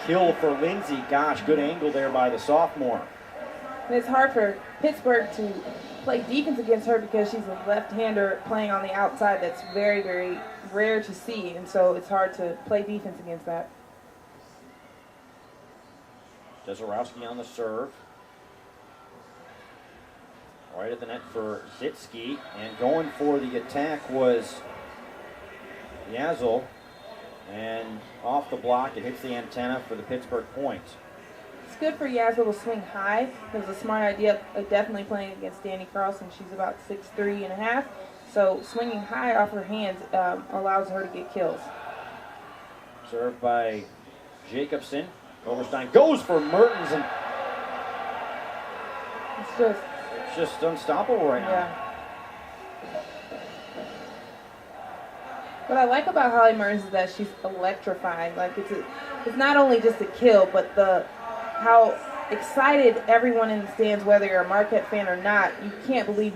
kill for Lindsay. Gosh, good angle there by the sophomore. And it's hard for Pittsburgh to play defense against her because she's a left-hander playing on the outside. That's very, very rare to see, and so it's hard to play defense against that. Jezorowski on the serve. Right at the net for Zitsky, and going for the attack was Yazel, and off the block it hits the antenna for the Pittsburgh point. It's good for Yazel to swing high. It was a smart idea, definitely playing against Danny Carlson. She's about 6'3.5", so swinging high off her hands allows her to get kills. Served by Jacobson. Overstein goes for Mertens, and it's just unstoppable right now. Yeah. What I like about Holly Mertens is that she's electrifying. Like it's not only just a kill, but how excited everyone in the stands, whether you're a Marquette fan or not, you can't believe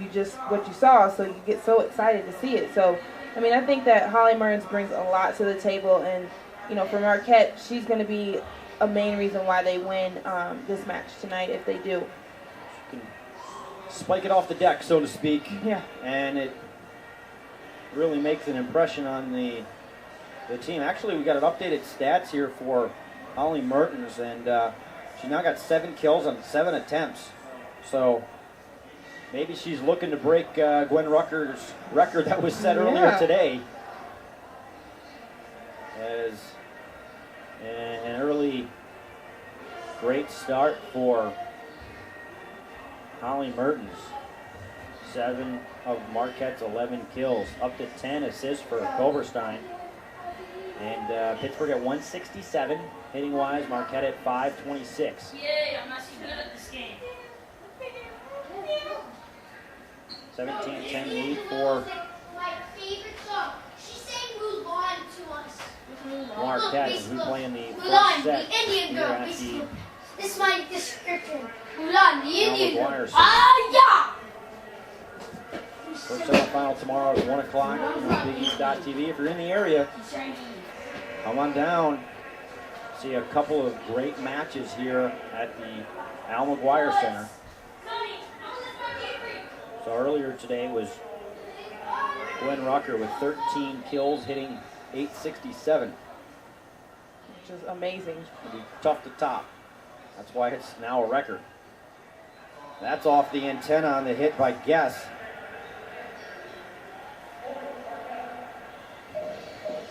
what you saw, so you get so excited to see it. So, I mean, I think that Holly Mertens brings a lot to the table, and for Marquette, she's going to be a main reason why they win this match tonight if they do. She can spike it off the deck, so to speak. Yeah. And it really makes an impression on the team. Actually, we got an updated stats here for Holly Mertens, and she now got 7 kills on 7 attempts. So maybe she's looking to break Gwen Rucker's record that was set earlier today. As an early great start for Holly Mertens. 7 of Marquette's 11 kills, up to 10 assists for Koberstein. And Pittsburgh at 167, hitting wise, Marquette at 526. Yeah, I'm not so good at this game. 17-10 lead for My favorite song. She sang Mulan to us. Marquette as we play in the Mulan, first set the Indian here girl. at the This is my description. Mulan, the Indian girl. McGuire Center. Ah, First semifinal tomorrow at 1 o'clock on BigEast.tv. If you're in the area, come on down. See a couple of great matches here at the Al McGuire Center. So earlier today was Gwen Rucker with 13 kills, hitting .867. Which is amazing. It'll be tough to top. That's why it's now a record. That's off the antenna on the hit by Guess.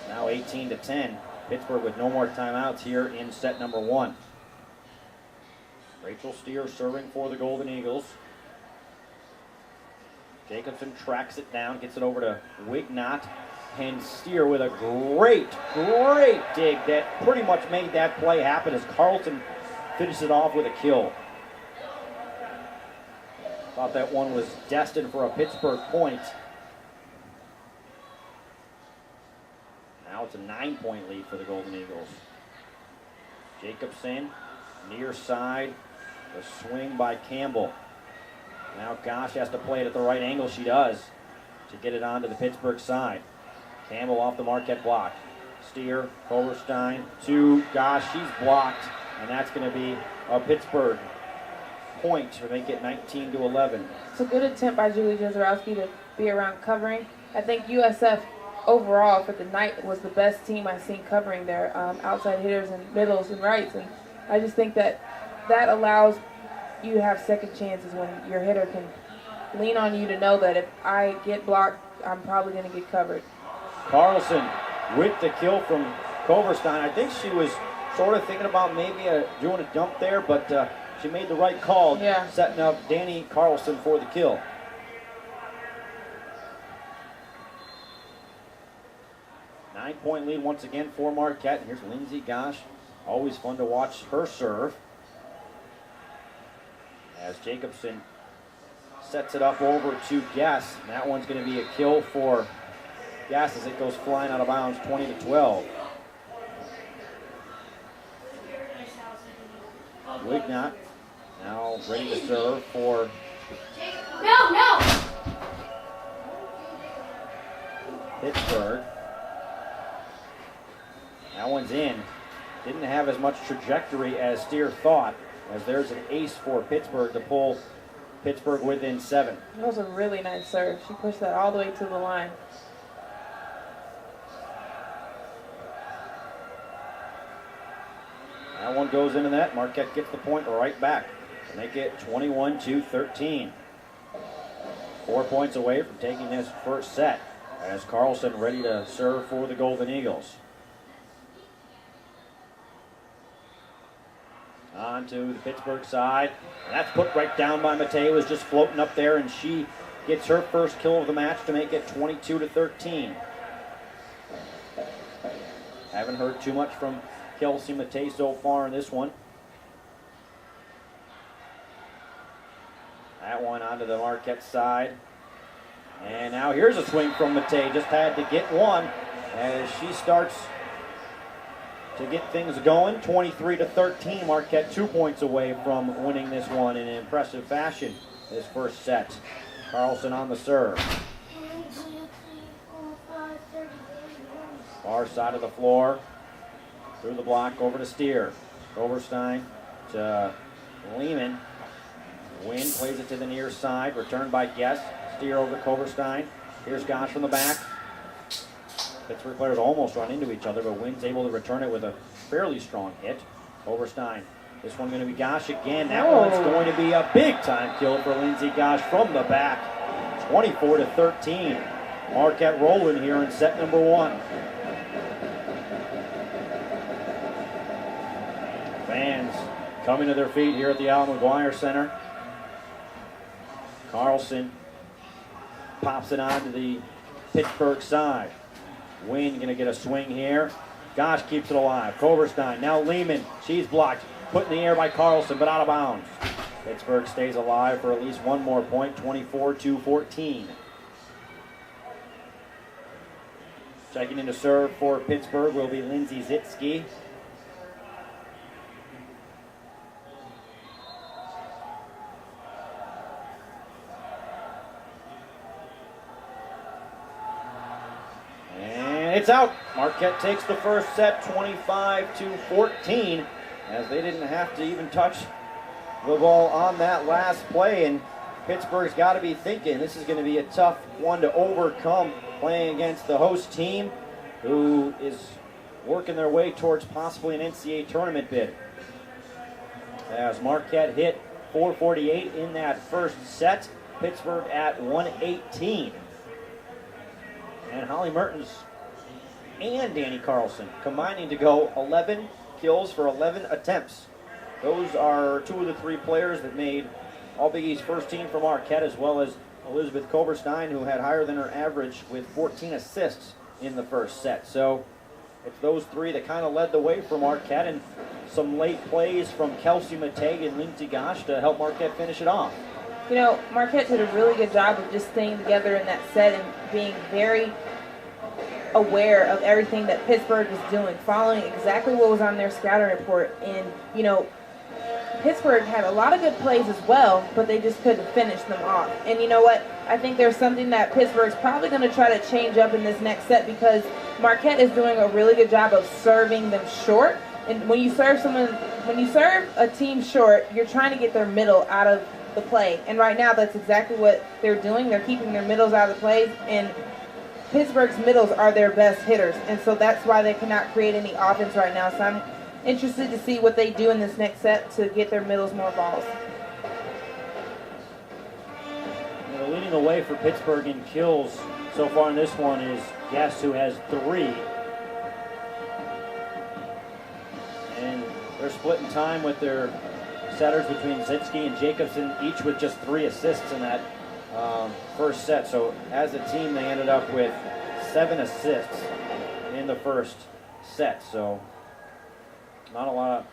Now 18-10. Pittsburgh with no more timeouts here in set number 1. Rachel Steer serving for the Golden Eagles. Jacobson tracks it down, gets it over to Wignott, and Steer with a great dig that pretty much made that play happen as Carlson finishes it off with a kill. Thought that one was destined for a Pittsburgh point. Now it's a 9-point lead for the Golden Eagles. Jacobson, near side, the swing by Campbell. Now Gosh has to play it at the right angle. She does to get it onto the Pittsburgh side. Campbell off the Marquette block. Steer, Koberstein to Gosh. She's blocked, and that's going to be a Pittsburgh point to make it 19-11. It's a good attempt by Julie Jezorowski to be around covering. I think USF overall for the night was the best team I've seen covering their outside hitters and middles and rights, and I just think that allows you to have second chances when your hitter can lean on you to know that if I get blocked, I'm probably going to get covered. Carlson with the kill from Koberstein. I think she was sort of thinking about maybe doing a dump there, but she made the right call, setting up Danny Carlson for the kill. Nine-point lead once again for Marquette. Here's Lindsay Gosh. Always fun to watch her serve. As Jacobson sets it up over to Guess. That one's going to be a kill for Guess as it goes flying out of bounds, 20-12. Wignott now ready to serve for No! Pittsburgh. That one's in. didn't have as much trajectory as Steer thought, as there's an ace for Pittsburgh to pull Pittsburgh within 7. That was a really nice serve. She pushed that all the way to the line. That one goes into net. Marquette gets the point right back to make it 21-13. 4 points away from taking this first set, as Carlson ready to serve for the Golden Eagles. On to the Pittsburgh side. And that's put right down by Matei. Was just floating up there, and she gets her first kill of the match to make it 22-13. Haven't heard too much from Kelsey Matei so far in this one. That one onto the Marquette side. And now here's a swing from Matei. Just had to get one as she starts to get things going. 23-13. Marquette 2 points away from winning this one in an impressive fashion this first set. Carlson on the serve. Far side of the floor. Through the block over to Steer. Overstein to Lehman. Wynn plays it to the near side. Returned by Guest. Steer over to Koverstein. Here's Gosh from the back. Pittsburgh players almost run into each other, but Wynn's able to return it with a fairly strong hit. Overstein. This one going to be Gosh again. That one's going to be a big-time kill for Lindsey Gosh from the back. 24-13. Marquette rolling here in set number 1. Fans coming to their feet here at the Al McGuire Center. Carlson pops it onto the Pittsburgh side. Wynn going to get a swing here. Gosh keeps it alive. Koverstein. Now Lehman. She's blocked. Put in the air by Carlson, but out of bounds. Pittsburgh stays alive for at least one more point. 24-14. Checking in to serve for Pittsburgh will be Lindsay Zitsky. It's out. Marquette takes the first set 25-14, as they didn't have to even touch the ball on that last play, and Pittsburgh's got to be thinking this is going to be a tough one to overcome, playing against the host team who is working their way towards possibly an NCAA tournament bid. As Marquette hit 448 in that first set, Pittsburgh at 118. And Holly Mertens and Danny Carlson combining to go 11 kills for 11 attempts. Those are 2 of the 3 players that made All Big East first team for Marquette, as well as Elizabeth Koverstein, who had higher than her average with 14 assists in the first set. So it's those 3 that kind of led the way for Marquette, and some late plays from Kelsey Matei and Lindsey Gosh to help Marquette finish it off. You know, Marquette did a really good job of just staying together in that set and being very aware of everything that Pittsburgh was doing, following exactly what was on their scouting report. And, you know, Pittsburgh had a lot of good plays as well, but they just couldn't finish them off. And you know what? I think there's something that Pittsburgh's probably going to try to change up in this next set, because Marquette is doing a really good job of serving them short. And when you serve a team short, you're trying to get their middle out of the play. And right now, that's exactly what they're doing. They're keeping their middles out of the plays, and Pittsburgh's middles are their best hitters, and so that's why they cannot create any offense right now. So I'm interested to see what they do in this next set to get their middles more balls. You know, leading the way for Pittsburgh in kills so far in this one is Guest, who has 3. And they're splitting time with their setters between Zitsky and Jacobson, each with just 3 assists in that first set. So as a team, they ended up with 7 assists in the first set. So not a lot of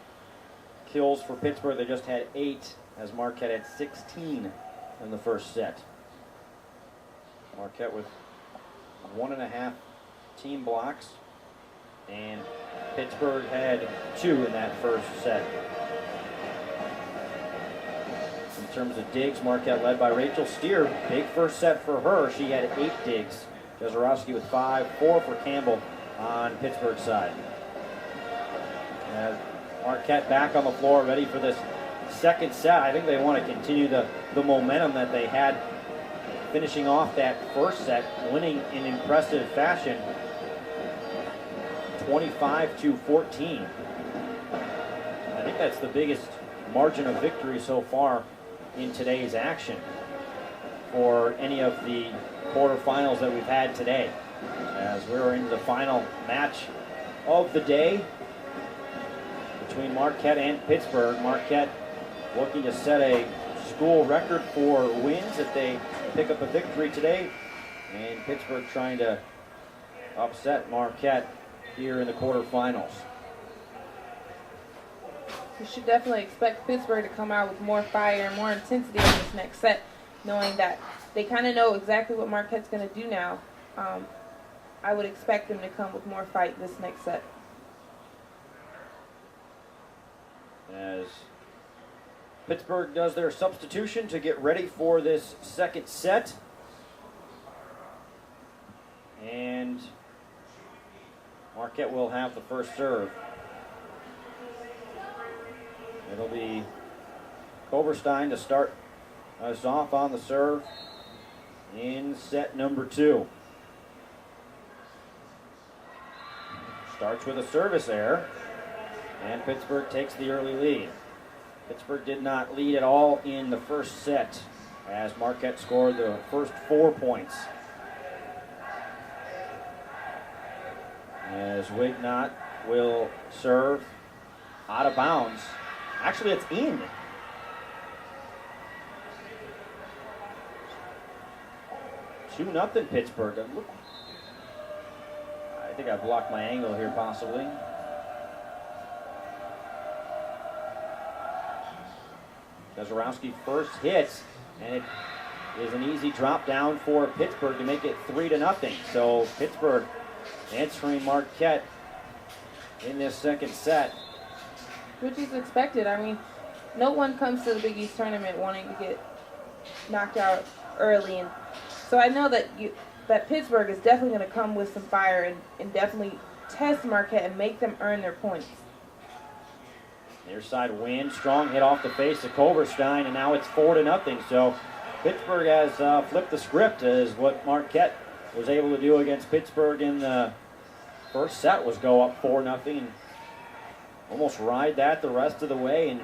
kills for Pittsburgh. They just had 8, as Marquette had 16 in the first set. Marquette with 1.5 team blocks, and Pittsburgh had 2 in that first set. In terms of digs, Marquette led by Rachel Steer. Big first set for her. She had 8 digs. Jezorowski with 5, 4 for Campbell on Pittsburgh's side. Marquette back on the floor, ready for this second set. I think they want to continue the momentum that they had finishing off that first set, winning in impressive fashion, 25-14. I think that's the biggest margin of victory so far in today's action for any of the quarterfinals that we've had today. As we're into the final match of the day between Marquette and Pittsburgh. Marquette looking to set a school record for wins if they pick up a victory today, and Pittsburgh trying to upset Marquette here in the quarterfinals. You should definitely expect Pittsburgh to come out with more fire and more intensity in this next set, knowing that they kind of know exactly what Marquette's going to do now. I would expect them to come with more fight this next set. As Pittsburgh does their substitution to get ready for this second set. And Marquette will have the first serve. It'll be Koberstein to start us off on the serve in set number 2. Starts with a service error, and Pittsburgh takes the early lead. Pittsburgh did not lead at all in the first set as Marquette scored the first 4 points. As Wignott will serve out of bounds. Actually, it's in. Two nothing Pittsburgh. I think I blocked my angle here possibly. Jezorowski first hits, and it is an easy drop down for Pittsburgh to make it 3-0. So Pittsburgh answering Marquette in this second set. Which is expected. I mean, no one comes to the Big East tournament wanting to get knocked out early, and so I know that that Pittsburgh is definitely going to come with some fire and definitely test Marquette and make them earn their points. Near side win, strong hit off the face of Koberstein, and now it's 4-0. So Pittsburgh has flipped the script, as what Marquette was able to do against Pittsburgh in the first set was go up 4-0 and almost ride that the rest of the way and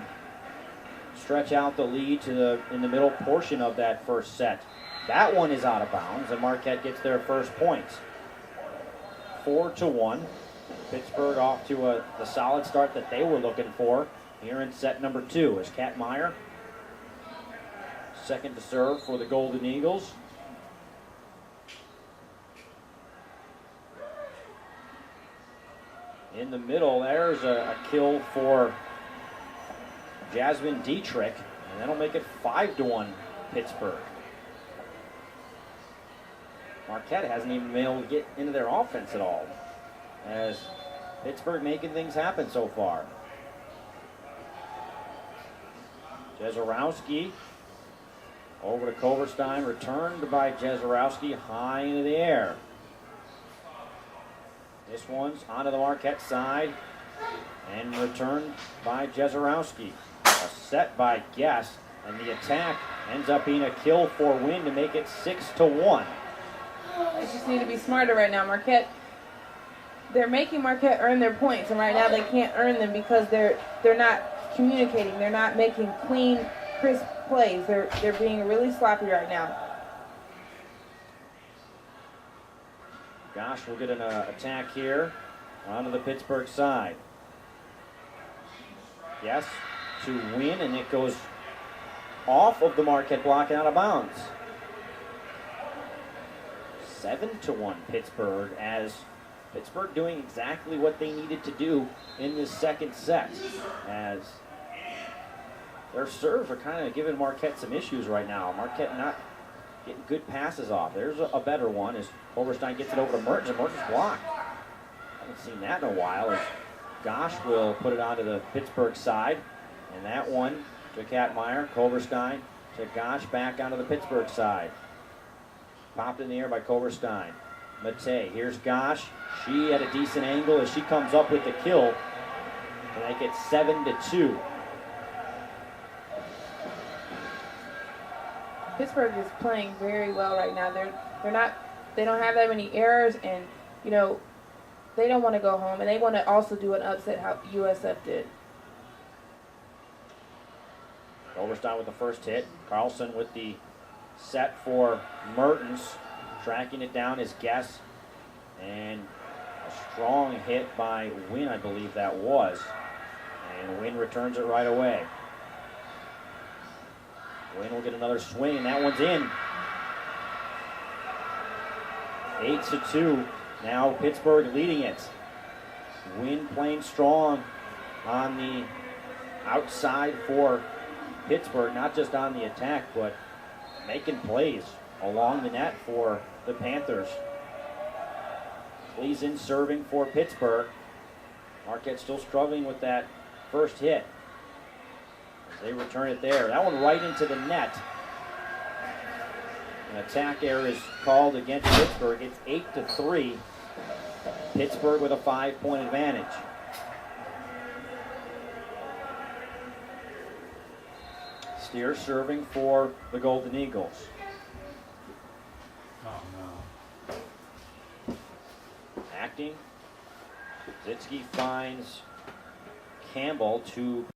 stretch out the lead to in the middle portion of that first set. That one is out of bounds, and Marquette gets their first points. 4-1. Pittsburgh off to the solid start that they were looking for here in set number 2 as Kat Meyer, second to serve for the Golden Eagles. In the middle, there's a kill for Jasmine Dietrich, and that'll make it 5-1 Pittsburgh. Marquette hasn't even been able to get into their offense at all, as Pittsburgh making things happen so far. Jezorowski over to Koberstein, returned by Jezorowski high into the air. This one's onto the Marquette side and returned by Jezorowski. A set by Guest, and the attack ends up being a kill for win to make it 6-1. They just need to be smarter right now. Marquette, they're making Marquette earn their points, and right now they can't earn them because they're not communicating. They're not making clean, crisp plays. They're being really sloppy right now. Gosh will get an attack here onto the Pittsburgh side. Yes, to win, and it goes off of the Marquette block and out of bounds. 7-1 Pittsburgh, as Pittsburgh doing exactly what they needed to do in this second set, as their serves are kind of giving Marquette some issues right now. Marquette not getting good passes off. There's a better one as Koberstein gets it over to Mertens, and Mertens blocked. Haven't seen that in a while, as Gosh will put it onto the Pittsburgh side, and that one to Katmeyer, Koberstein to Gosh, back onto the Pittsburgh side. Popped in the air by Koberstein. Matei, here's Gosh. She at a decent angle as she comes up with the kill. to make it 7-2. Pittsburgh is playing very well right now. They don't have that many errors, and they don't want to go home, and they want to also do an upset how USF did. Overstein with the first hit. Carlson with the set for Mertens. Tracking it down is Guess. And a strong hit by Wynn, I believe that was. And Wynn returns it right away. Wynn will get another swing, and that one's in. 8-2. Now Pittsburgh leading it. Wynn playing strong on the outside for Pittsburgh, not just on the attack, but making plays along the net for the Panthers. Cleason serving for Pittsburgh. Marquette still struggling with that first hit. As they return it there. That one right into the net. An attack error is called against Pittsburgh. It's 8-3. Pittsburgh with a 5-point advantage. Steer serving for the Golden Eagles. Oh no. Acting. Zitsky finds Campbell to